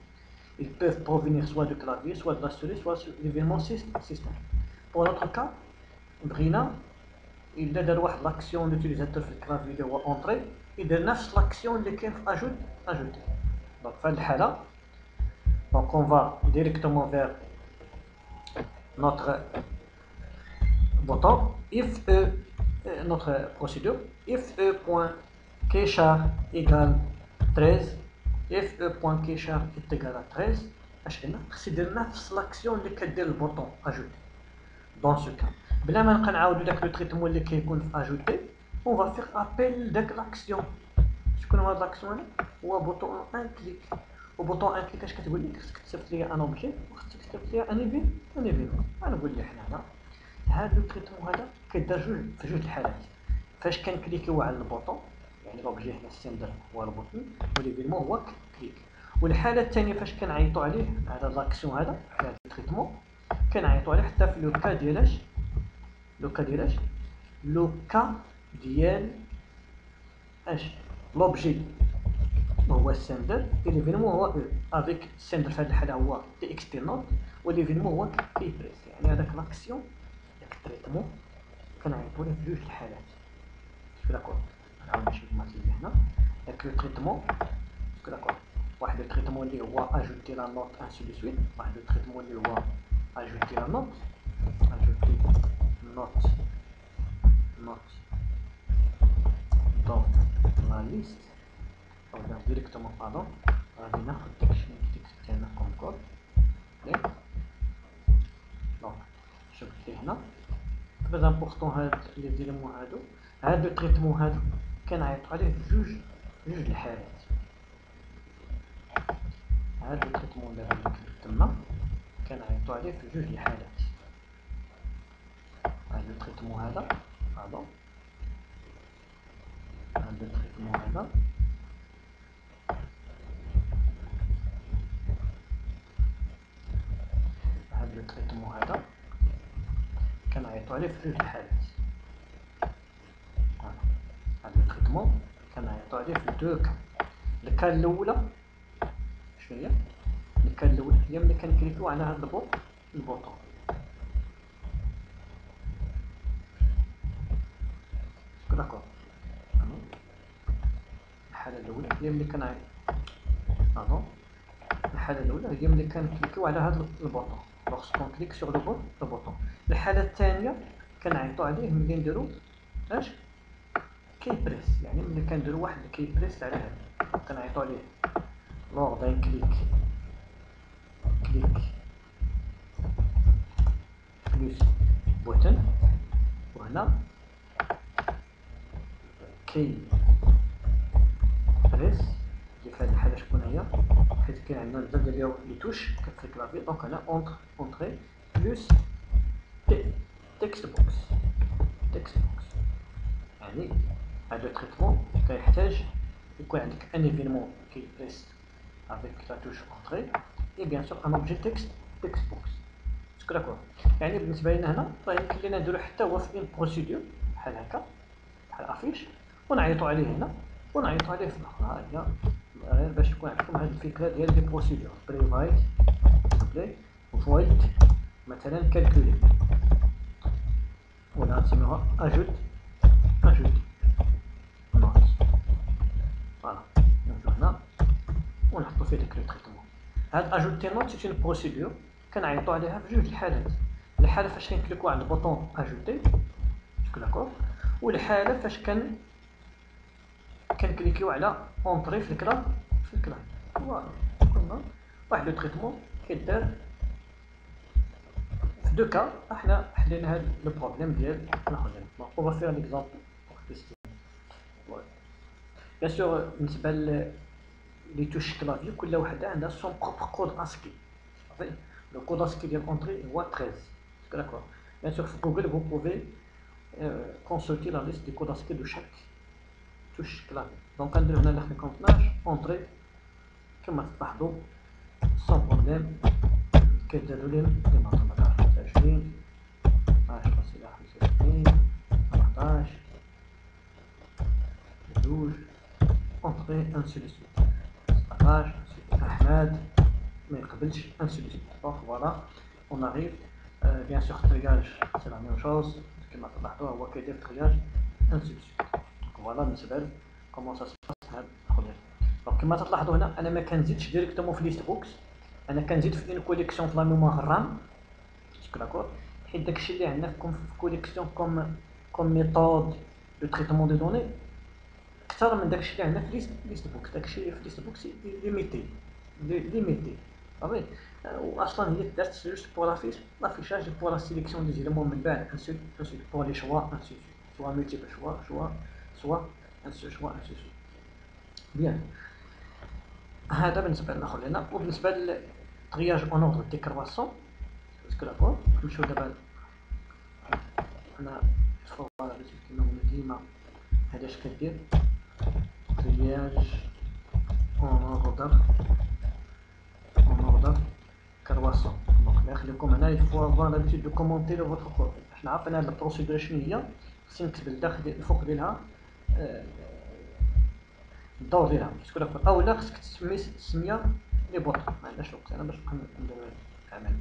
ils peuvent provenir soit du clavier, soit de la souris, soit de l'événement système. Pour notre cas, بغينا إلا دار واحد لاكسيون لوتيليزاتور في الكلافي اللي هو اونطري يدير نفس لاكسيون اللي كاين في اجوتي. دونك في هاد الحالة دونك on va directement vers notre bouton if notre procédure if e.keychar égale 13 if e.keychar est égal à 13 اش قلنا خص يدير نفس لاكسيون اللي كدير البوطون اجوتي. دون سو كا بلا ما نبقى نعاودو داك لو تريتمون اللي كيكون في اجوتي اون فا فيغ ابيل داك لاكسيون. شكون هو هاد لاكسيون هذا؟ هو بوطون ان كليك. وبوطون ان كليك اش كتقول لك؟ خصك تصيفط ليا ان اوبجي وخصك تصيفط ليا ان ايفينمون. غنقول لك هنا هاد لو تريتمون هذا كيدار في جوج الحالات. فاش كنكليكيو على البوطون يعني لوبجي حنا السندر هو البوطون والايفينمون هو كليك. والحاله الثانيه فاش كنعيطوا عليه على لاكسيون هذا في هذا التريتمون كنعيطوا عليه حتى في لو كا ديال لو كا ديال اش لوبجي هو السندر ليفينمون هو او افيك السندر في هذه الحاله هو تي اكس تي نوت وليفينمون هو كي بريس. يعني هذاك لاكسيون داك التريتمون كنعيطوا له في جوج الحالات. داكور نعاود نمشي للماتيريال هنا. داك لو تريتمون داكور واحد لو تريتمون اللي هو اجوتي لا نوت انسي دو سويت، واحد لو تريتمون اللي هو اجوتي لا نوت نوت دون لا ليست او ديريكتومون باردون. غادي ناخد داكشي اللي كتبت هنا كوم كود ياك. دونك شوف لي هنا تري امبورطون هاد لي زيليمون هادو لو تريتمون هادو كنعيطوا عليه في جوج الحالات. هاد لو تريتمون دابا اللي كتبت تما كنعيطوا عليه في جوج الحالات. هاد لو تريتمون هذا باردون، هاد لو تريتمون هذا هاد لو تريتمون هذا كنعيطوا عليه في جوج الحالات. هاد لو تريتمون كنعيطوا عليه في دو كا. الكا الاولى شنو هي؟ الكا الاولى هي ملي كنكليكيو على هاد البوطون. داكور الحاله الاولى هي ملي الحاله الاولى هي ملي كنكليكيو على هاد البوطون. لوغسكون كليك سور لو بوطون. الحاله الثانيه كنعيطوا عليه ملي نديرو اش كي بريس. يعني ملي كنديرو واحد الكي بريس على هذا كنعيطوا عليه لور دان كليك بلس بوتن. وهنا كي بريس اللي في هذه الحاله شكون هي؟ حيت كاين عندنا بزاف ديال لي توش في الكلافي. دونك هنا اونطري بلس تكست بوكس. يعني هذا التريتمون كيحتاج يكون عندك ان ايفينمون كي بريس افيك لا توش اونطري اي بيان سور ان اوبجي تكست بوكس. داكور يعني بالنسبه لنا هنا راه يمكن لينا نديرو حتى هو في بروسيدور بحال هكا بحال افيش ونعيطوا عليه هنا ونعيطوا عليه في الاخرى. هي غير باش تكون عندكم هذه الفكره ديال لي بروسيدور بريفايت بلاي فويد مثلا كالكولي ولا نسميوها اجوت نوت. فوالا نمشيو هنا ونحطو فيه داك لو تريتمون. هاد اجوتي نوت سيت اون بروسيدور كنعيطوا عليها في جوج الحالات. الحاله فاش كنكليكو على البوطون اجوتي داكور، والحاله فاش كنكليكيو على اونطري في الكلاب. فوالا قلنا واحد لو تريتمون كيدار في دو كا. احنا حلينا هاد لو بروبليم ديال الخدمه. دونك اون فا فير ليكزامبل بور تيستي. بيان سور بالنسبه لي توش كلافي كل وحده عندها سون بروبر كود اسكي. لو كود اسكي ديال اونطري هو 13 داكور. بيان سور في جوجل vous pouvez consulter la liste des codes ASCII de chaque touche clavier. دونك غندير هنا اللي خليكم 12 اونطري كما تلاحظوا سون بروبليم كيديروا لي كما 25 10.25 14 12 اونطري انسي دو سويت 17 احمد ما يقبلش انسي دو سويت. دونك فوالا اون اريف. بيان سور الترياج سي لا ميم شوز كما تلاحظوا هو كيدير ترياج انسي دو سويت. فوالا بالنسبه ل كومون سا سباس هاد الخدمه. دونك كما تلاحظوا هنا انا ما كنزيدش ديريكتومون في ليست بوكس، انا كنزيد في اون كوليكسيون في لا ميموار رام داكور. حيت داكشي اللي عندنا في كوليكسيون كوم ميثود دو تريتمون دو دوني اكثر من داكشي اللي عندنا في ليست بوكس. داكشي اللي في ليست بوكس ليميتي صافي. واصلا هي دارت جوست بور لافيشاج بور لا سيليكسيون دي زيليمون من بعد انسيت بور لي شوا انسيت سوا ملتيبل شوا سوا انسيت شوا انسيت. بيان هذا بالنسبه لنا خلينا. وبالنسبه للطرياج اون اوردر ديكرواسون باسكو دابور نمشيو دابا انا فوالا باش كيما قلنا ديما هذا اش كدير طرياج اون اوردر كرواسون. دونك لا خليكم هنا يفوا افوار لابيتود دو كومونتي لو فوتر كود. حنا عارفين هاد البروسيدور شنو هي، خصني نكتب الداخل الفوق ديالها الدور ديالها باسكو داك اولا خصك تسمي السميه لي بوط ما عندناش الوقت انا باش ندير العمل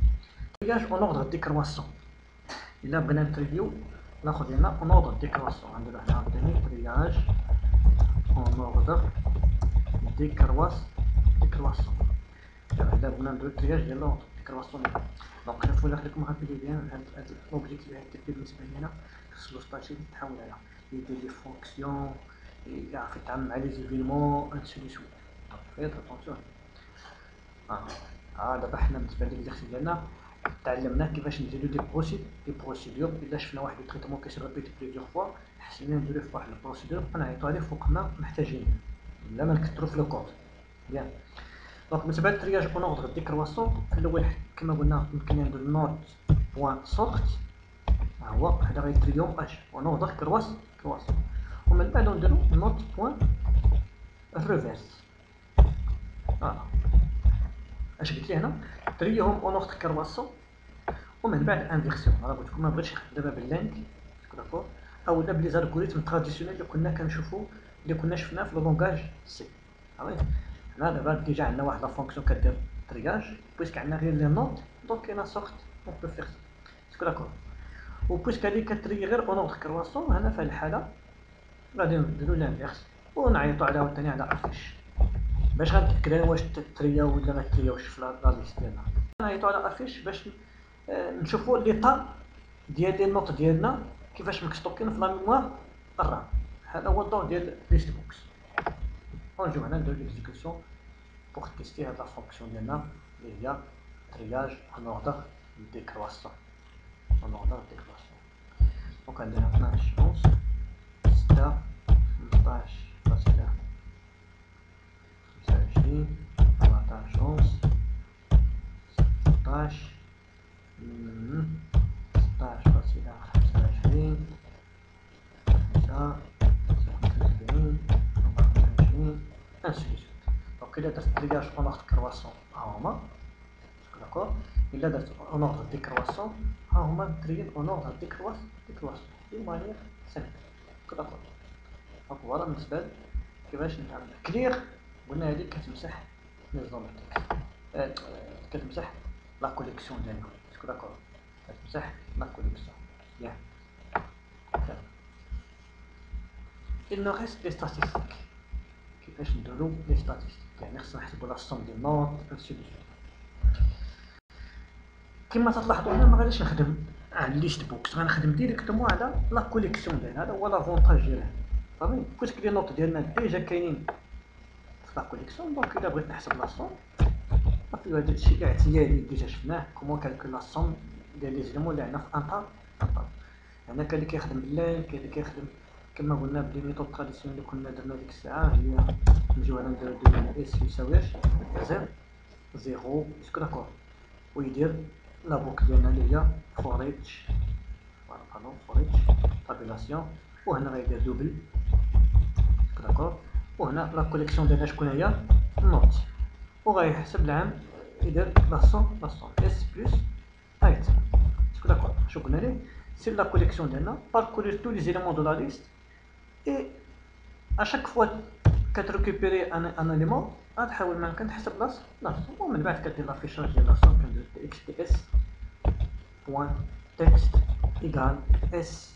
ترياج اون اوردر ديكرواسون الا بغينا نتريو ناخذ هنا اون اوردر ديكرواسون نديرو هنا عاوتاني ترياج اون اوردر ديكرواسون الا بغينا نديرو ترياج ديال لوردر ديكرواسون دونك شوفوا الا خليكم رابيدي بيان هاد لوبجيكتيف هاد الترتيب بالنسبه لينا خصو ستاتيك نحاول عليها يدير لي فونكسيون يعرف يتعامل مع لي زيفينمون انسي دو سويت فيت اتونسيون دابا حنا بالنسبه لليكزارسيس ديالنا تعلمنا كيفاش نديرو دي بروسيدور الا شفنا واحد التريتمون كيسربيت بليزيور فوا حسنا نديرو في واحد البروسيدور ونعيطو عليه فوق ما محتاجين لا ما نكثرو في لو كود بيان دونك بالنسبه للترياج اون اوردر ديكرواسون في الاول كما قلنا يمكن ندير نوت بوان سورت هو هذا غيتريوم اش اون اوردر كرواسون ومن بعد نديرو نوت بوان ريفيرس اش قلت لي هنا تريهم اون اوردر كرواسون ومن بعد انفيرسيون راه قلت لكم ما بغيتش نخدم دابا باللانك داكور او لا بلي زالغوريثم تراديسيونيل اللي كنا كنشوفو اللي كنا شفناه في لو لونغاج سي هنا دابا ديجا عندنا واحد لا فونكسيون كدير ترياج بويسك عندنا غير لي نوت دونك كاينه سورت اون بو فيغ سا داكور وبويسك هادي كتري غير اون اوردر كرواسون هنا في الحاله غادي نديرو لانفيرس ونعيطو عليها ثاني على افيش باش غنتاكد واش ترياو ولا ما ترياوش في لا ليست ديالنا نعيطو على افيش باش نشوفو ليطا ديال لي نوت ديالنا كيفاش مكستوكين في لا ميموار الرام هذا هو الدور ديال ليست بوكس ونجيو هنا نديرو ليكزيكسيون بوغ تيستي هاد لا فونكسيون ديالنا اللي هي ترياج اون اوردر ديكرواسون دونك عندنا 12 11 6 18 فاصلة 25 14 11 16 16 فاصلة 25 5 75 24 انسي دونك إلا درت ترياج اون اوردر كرواسون هاهما داكور إلا درت اون اوردر ديكرواسون هاهما متريين اون اوردر ديكرواسون دي مانيير سامبل داكور دونك فوالا بالنسبة كيفاش نتعامل كلير قلنا هادي كتمسح نظام التكست كتمسح لا كوليكسيون ديالنا داكور كتمسح لا كوليكسيون ياك il nous reste les statistiques كيفاش نديرو لي statistiques يعني خصنا نحسبو لا سوم ديال نوت انسي دو سويت كما تلاحظوا هنا ما غاديش نخدم على الليست بوكس غنخدم ديريكتومون على لا كوليكسيون ديالنا هذا هو لافونتاج ديالها صافي بويسك لي نوت ديالنا ديجا كاينين في لا كوليكسيون دونك الا بغيت نحسب لا سوم صافي هذا الشيء اعتيادي ديجا شفناه كومون كالكول لا سوم ديال لي زيليمون اللي عندنا في انطار هنا كاين اللي كيخدم باللاين كاين اللي كيخدم كما قلنا بلي ميثود تراديسيونيل اللي كنا درنا ديك الساعه هي نجيو هنا نديرو اس يساوي اش زيرو اسكو داكور ويدير لا بوك ديالنا اللي هي فوريتش فوالا فوريتش تابيلاسيون وهنا غيدير دوبل داكور وهنا لا كوليكسيون ديالنا شكون هي نوت وغيحسب العام يدير لا سوم اس بلس ايتم اسكو داكور شو قلنا ليه سي لا كوليكسيون ديالنا باركورير تو لي زيليمون دو لا ليست اي à chaque fois كتريكوبيري ان اليمون غتحاول ما يمكن تحسب لا سوم ومن بعد كدير لافيشاج ديال لا سوم كندير اكس تي اس بوان تكست ايكال اس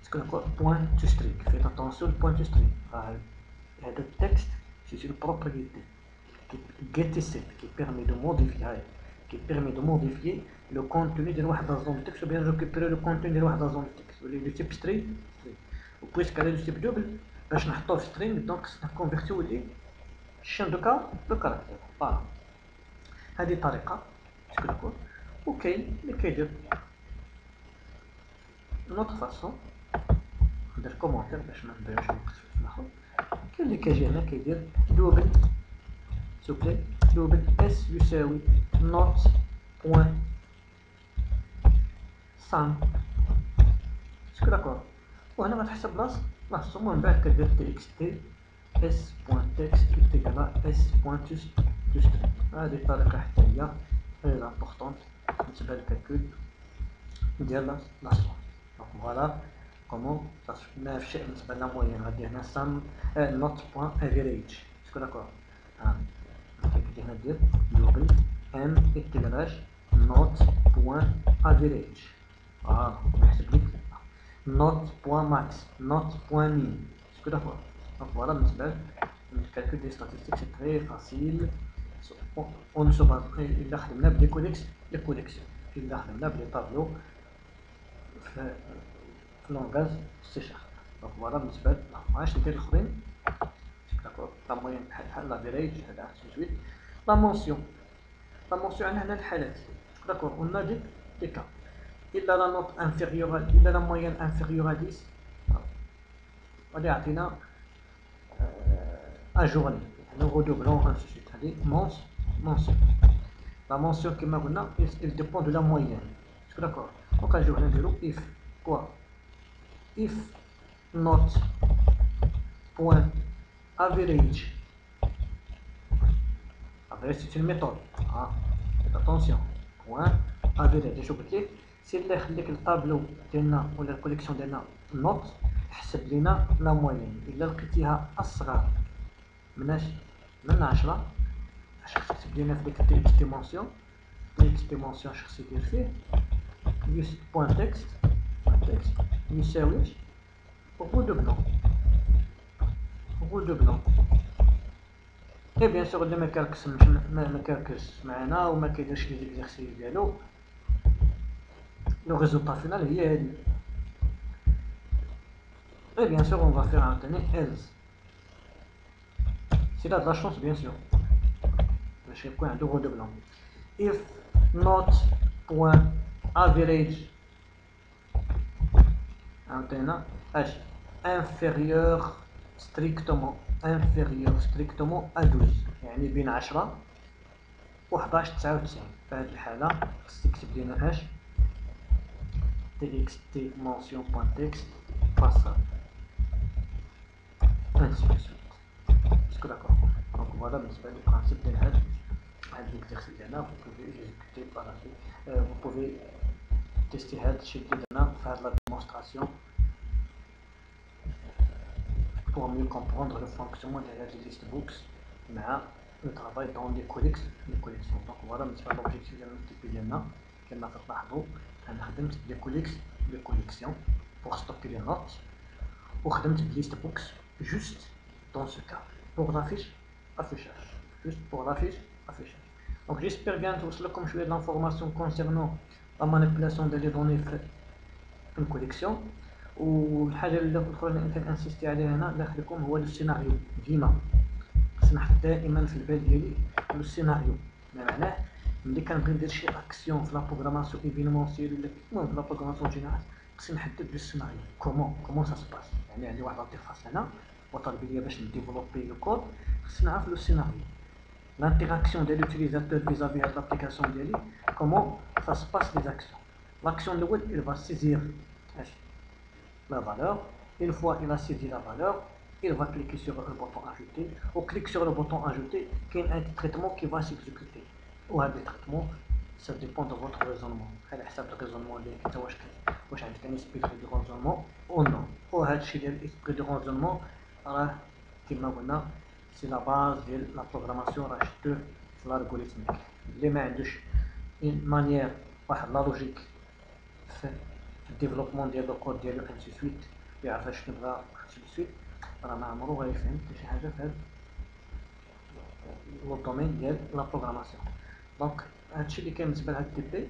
اسكو داكور بوان تو سترينغ فيت اتونسيون بوان تو سترينغ هذا التكست سي une propriété get set qui permet de modifier le contenu de واحد la zone de texte ou bien récupérer le contenu de واحد la zone de texte le type string وبويسك هذا le type double باش نحطوه في string دونك خصنا نكونفيرتيو ليه شين دو كاركتير فوالا هذه طريقه اسكو داكور وكاين اللي كيدير نوت فاسون ندير كومونتير باش ما نضيعوش الوقت في الاخر كاين اللي كيجي هنا كيدير دوبل سوبلي دوبل اس يساوي نوت بوان سام اسكو داكور وهنا غتحسب لا سوم ومن بعد كدير تي اكس تي اس بوان تكست ايكال اس بوان تو هذه الطريقه حتى هي غير امبورطونط بالنسبه للكالكول ديال لا سوم دونك فوالا كومون ما في شيء بالنسبه لنا موين غادي هنا سام نوت بوين افريج اسكو داكور غادي هنا ندير دوبل ام اكتلاش نوت بوين افريج نحسب لك نوت بوين ماكس نوت بوين مين اسكو داكور دونك فوالا بالنسبه le calcul des statistiques c'est très facile. On se base إلا خدمنا بلي كوليكسيون إلا خدمنا بلي طابلو في لونغاز سي شارب. دونك فوالا بالنسبة لنا ماهاش ندير الآخرين داكور لا موين بحال لافيريج هذا سي سويت. لا مونسيون عندنا هنا الحالات داكور قلنا دي كا إلا لا نوت انفيريور إلا لا موين انفيريور ا 10 غادي يعطينا un journée, nous redoublons ainsi de suite. Mention. La mention qui m'a dit, elle dépend de la moyenne. Est-ce que d'accord? Donc, un journée de l'eau, if quoi? If not point average. Average, c'est une méthode. Attention. Point average. Je vous dis, si le tableau ou la collection de notes, حسب لنا لا موين. إلا لقيتيها أصغر من 10 خصك ديرنا في ديك اكس ديمونسيون شخص يدير فيه يس بوان تكست يساوي غودوبلون اي بيان سور اللي ما كاركس معنا وما كيديرش لي زيكزارسيس ديالو لو ريزولطا فينال هي هادي. اي بيان سور اون فا فير عاوتاني else. s'il a de la chance bien sûr باش يكون عنده غودوبلون. if not point average عاوتاني اش inférieur strictement à 12 يعني بين 10 و 11 99. في هذه الحالة خصك تكتب لنا اش txt mention point text passable ainsi de suite. Est-ce que d'accord? Donc voilà بالنسبة للبرانسيب ديال هاد l'exercice ديالنا. vous pouvez exécuter par la suite. vous pouvez tester هاد الشيء اللي درنا في هاد la démonstration pour mieux comprendre le fonctionnement de هاد list books مع le travail dans les collections. donc voilà بالنسبة للobjectif ديالنا كما تلاحظوا أنا خدمت les collections pour stocker les notes وخدمت list books juste dans ce cas pour l'affichage. Donc j'espère bien توصلكم شوية d'informations concernant la manipulation des données في الكوليكسيون. والحاجة الأخرى اللي يمكن انسيستي عليها هنا داخلكم هو السيناريو. ديما خصني نحط دائما في البال ديالي السيناريو. ما معناه ملي كنبغي ندير شي اكسيون في لا بروغراماسيون ايفينمونسيال ولا المهم في لا بروغراماسيون جينيرال خصني نحدد لو سيناريو كومون سا سباس. يعني عندي واحد لانترفاس هنا وطالب ليا باش نديفلوبي لو كود خصني نعرف لو سيناريو l'interaction de l'utilisateur vis-à-vis de l'application ديالي comment ça se passe les actions. l'action de web il va saisir la valeur. une fois il a saisi la valeur il va cliquer sur le bouton ajouter. au clic sur le bouton ajouter il y a un traitement qui va s'exécuter. وهذا التريتمون ça dépend de votre raisonnement. على حسب الريزونمون ديالك انت واش عندك ان اسبري دو ريزونمون او نو. وهذا الشيء ديال الاسبري دو ريزونمون راه كما قلنا سي لا باز ديال لا بروغراماسيون راه شفتوه في الالغوريثميك. اللي ما عندوش اون مانيير واحد لا لوجيك في الديفلوبمون ديال الكود ديالو انسي سويت يعرف شنو بغا انسي سويت راه ما عمرو غيفهم حتى شي حاجه في هذا لو دومين ديال لا بروغراماسيون. دونك هادشي اللي كاين بالنسبه لهاد التي بي.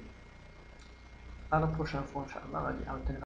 على بروشين فوا ان شاء الله غادي عاوتاني